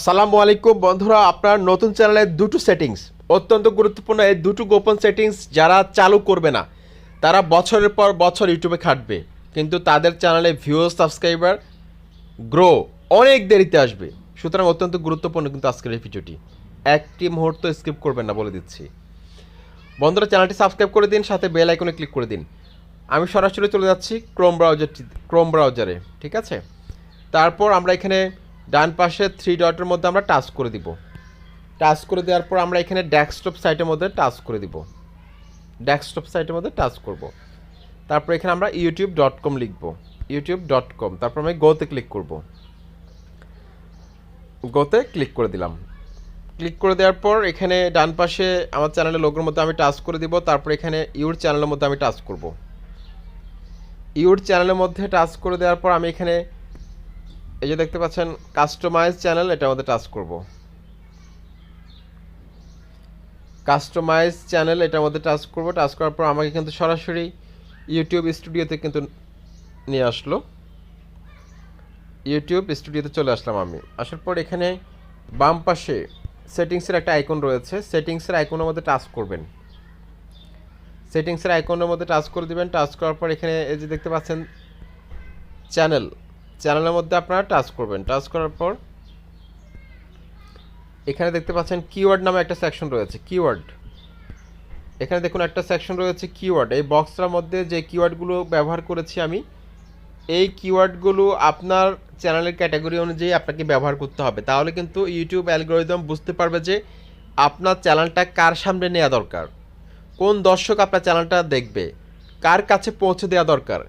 আসসালামু আলাইকুম বন্ধুরা, আপনার নতুন চ্যানেলের দুটো সেটিংস অত্যন্ত গুরুত্বপূর্ণ। এই দুটো গোপন সেটিংস যারা চালু করবে না তারা বছরের পর বছর ইউটিউবে খাটবে, কিন্তু তাদের চ্যানেলে ভিউয়ার্স সাবস্ক্রাইবার গ্রো অনেক দেরিতে আসবে। সুতরাং অত্যন্ত গুরুত্বপূর্ণ কিন্তু আজকের এই ভিডিওটি, একটি মুহূর্ত স্কিপ করবেন না বলে দিচ্ছি। বন্ধুরা, চ্যানেলটি সাবস্ক্রাইব করে দিন, সাথে বেল আইকনে ক্লিক করে দিন। আমি সরাসরি চলে যাচ্ছি ক্রোম ব্রাউজারে, ঠিক আছে। তারপর আমরা এখানে ডান পাশে থ্রি ডটের মধ্যে আমরা টাচ করে দিব। টাচ করে দেওয়ার পর আমরা এখানে ডেস্কটপ সাইটের মধ্যে টাচ করে দিব। ডেস্কটপ সাইটের মধ্যে টাচ করব। তারপর এখানে আমরা youtube.com লিখব, youtube.com। তারপর আমি গোতে ক্লিক করব। গোতে ক্লিক করে দিলাম। ক্লিক করে দেওয়ার পর এখানে ডান পাশে আমার চ্যানেলের লোগোর মধ্যে আমি টাচ করে দিব। তারপর এখানে ইউর চ্যানেলের মধ্যে আমি টাচ করব। ইউর চ্যানেলের মধ্যে টাচ করে দেওয়ার পর আমি এখানে এই যে দেখতে পাচ্ছেন কাস্টমাইজ চ্যানেল, এটার মধ্যে টাচ করব। কাস্টমাইজ চ্যানেল এটার মধ্যে টাচ করব। টাচ করার পর আমাকে কিন্তু সরাসরি ইউটিউব স্টুডিওতে কিন্তু নিয়ে আসলো। ইউটিউব স্টুডিওতে চলে আসলাম আমি। আসার পর এখানে বাম পাশে সেটিংসের একটা আইকন রয়েছে, সেটিংসের আইকনের মধ্যে টাচ করবেন। সেটিংসের আইকনের মধ্যে টাচ করে দিবেন। টাচ করার পর এখানে এই যে দেখতে পাচ্ছেন চ্যানেলের মধ্যে আপনারা টাচ করবেন। টাচ করার পর এখানে দেখতে পাচ্ছেন কিওয়ার্ড নামে একটা সেকশন রয়েছে, কিওয়ার্ড। এখানে দেখুন একটা সেকশন রয়েছে কিওয়ার্ড। এই বক্সটার মধ্যে যে কিওয়ার্ডগুলো ব্যবহার করেছি আমি, এই কিওয়ার্ডগুলো আপনার চ্যানেলের ক্যাটাগরি অনুযায়ী আপনাকে ব্যবহার করতে হবে। তাহলে কিন্তু ইউটিউব অ্যালগরিদম বুঝতে পারবে যে আপনার চ্যানেলটা কার সামনে নেওয়া দরকার, কোন দর্শক আপনার চ্যানেলটা দেখবে, কার কাছে পৌঁছে দেওয়া দরকার।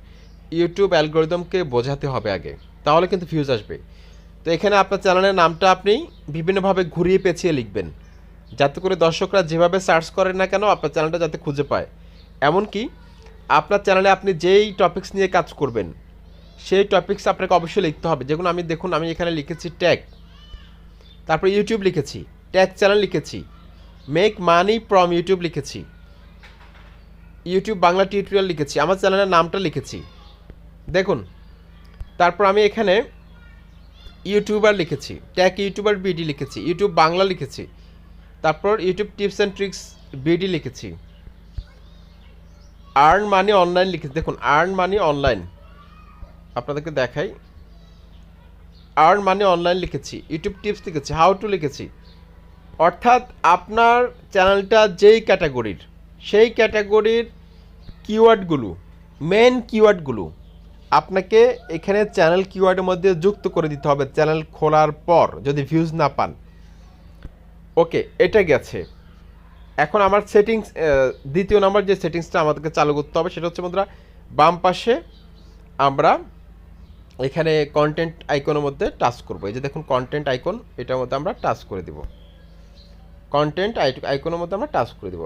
ইউটিউব অ্যালগরিদমকে বোঝাতে হবে আগে, তাহলে কিন্তু ভিউজ আসবে। তো এখানে আপনার চ্যানেলের নামটা আপনি বিভিন্নভাবে ঘুরিয়ে পেঁচিয়ে লিখবেন, যাতে করে দর্শকরা যেভাবে সার্চ করেন না কেন আপনার চ্যানেলটা যাতে খুঁজে পায়। এমনকি আপনার চ্যানেলে আপনি যেই টপিকস নিয়ে কাজ করবেন সেই টপিকস আপনাকে অবশ্যই লিখতে হবে। যেমন দেখুন আমি এখানে লিখেছি ট্যাগ, তারপর ইউটিউব লিখেছি, ট্যাগ চ্যানেল লিখেছি, মেক মানি ফ্রম ইউটিউব লিখেছি, ইউটিউব বাংলা টিউটোরিয়াল লিখেছি, আমার চ্যানেলের নামটা লিখেছি দেখুন। তারপর আমি এখানে ইউটিউবার লিখেছি, ট্যাগ ইউটিউবার বিডি লিখেছি, ইউটিউব বাংলা লিখেছি, তারপর YouTube tips and tricks BD লিখেছি, আর্ন মানি অনলাইন লিখেছি। দেখুন আর্ন মানি অনলাইন, আপনাদেরকে দেখাই, আর্ন মানি অনলাইন লিখেছি, ইউটিউব টিপস লিখেছি, হাউ টু লিখেছি। অর্থাৎ আপনার চ্যানেলটা যেই ক্যাটাগরির, সেই ক্যাটাগরির কিওয়ার্ডগুলো, মেন কিওয়ার্ডগুলো আপনাকে এখানে চ্যানেল কিওয়ার্ডের মধ্যে যুক্ত করে দিতে হবে চ্যানেল খোলার পর, যদি ভিউজ না পান। ওকে, এটা গেছে। এখন আমার সেটিংস, দ্বিতীয় নম্বর যে সেটিংসটা আমাদেরকে চালু করতে হবে সেটা হচ্ছে বন্ধুরা, বাম পাশে আমরা এখানে কন্টেন্ট আইকনের মধ্যে টাচ করব। এই যে দেখুন কন্টেন্ট আইকন, এটার মধ্যে আমরা টাচ করে দিব। কন্টেন্ট আইকনের মধ্যে আমরা টাচ করে দিব।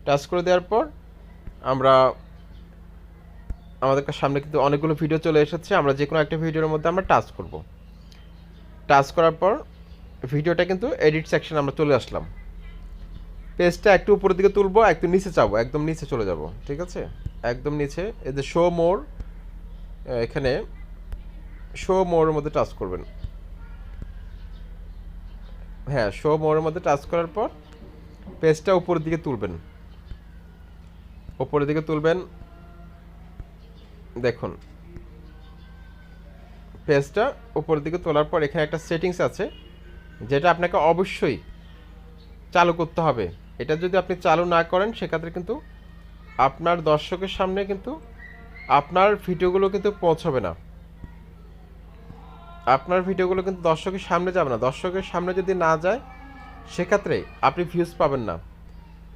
টাচ করে দেওয়ার পর আমরা, আমাদের সামনে কিন্তু অনেকগুলো ভিডিও চলে এসেছে, আমরা যে কোনো একটা ভিডিওর মধ্যে আমরা টাচ করব। টাচ করার পর ভিডিওটা কিন্তু এডিট সেকশন আমরা চলে আসলাম। পেজটা একটু উপরের দিকে তুলবো, একটু নিচে যাবো, একদম নিচে চলে যাব, ঠিক আছে। একদম নিচে এই যে শো মোর, এখানে শো মোরের মধ্যে টাচ করবেন। হ্যাঁ, শো মোরের মধ্যে টাচ করার পর পেজটা উপরের দিকে তুলবেন, উপরের দিকে তুলবেন। দেখুন পেজটা উপরের দিকে তোলার পর এখানে একটা সেটিংস আছে যেটা আপনাকে অবশ্যই চালু করতে হবে। এটা যদি আপনি চালু না করেন সেক্ষেত্রে কিন্তু আপনার দর্শকের সামনে কিন্তু আপনার ভিডিওগুলো কিন্তু পৌঁছবে না, আপনার ভিডিওগুলো কিন্তু দর্শকের সামনে যাবে না। দর্শকের সামনে যদি না যায় সেক্ষেত্রে আপনি ভিউজ পাবেন না।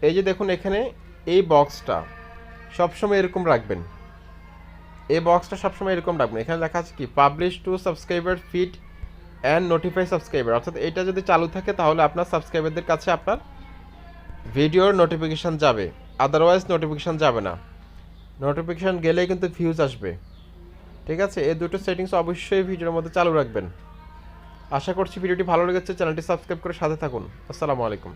এই যে দেখুন এখানে এই বক্সটা সবসময় এরকম রাখবেন, এই বক্সটা সবসময় এরকম রাখবেন। এখানে লেখা আছে কি, publish two subscriber feed and notify subscriber. অর্থাৎ এটা যদি চালু থাকে তাহলে আপনার সাবস্ক্রাইবারদের কাছে আপনার ভিডিওর নোটিফিকেশান যাবে, আদারওয়াইজ নোটিফিকেশান যাবে না। নোটিফিকেশান গেলেই কিন্তু ভিউজ আসবে, ঠিক আছে। এই দুটো সেটিংস অবশ্যই ভিডিওর মধ্যে চালু রাখবেন। আশা করছি ভিডিওটি ভালো লেগেছে, চ্যানেলটি সাবস্ক্রাইব করে সাথে থাকুন। আসসালামু আলাইকুম।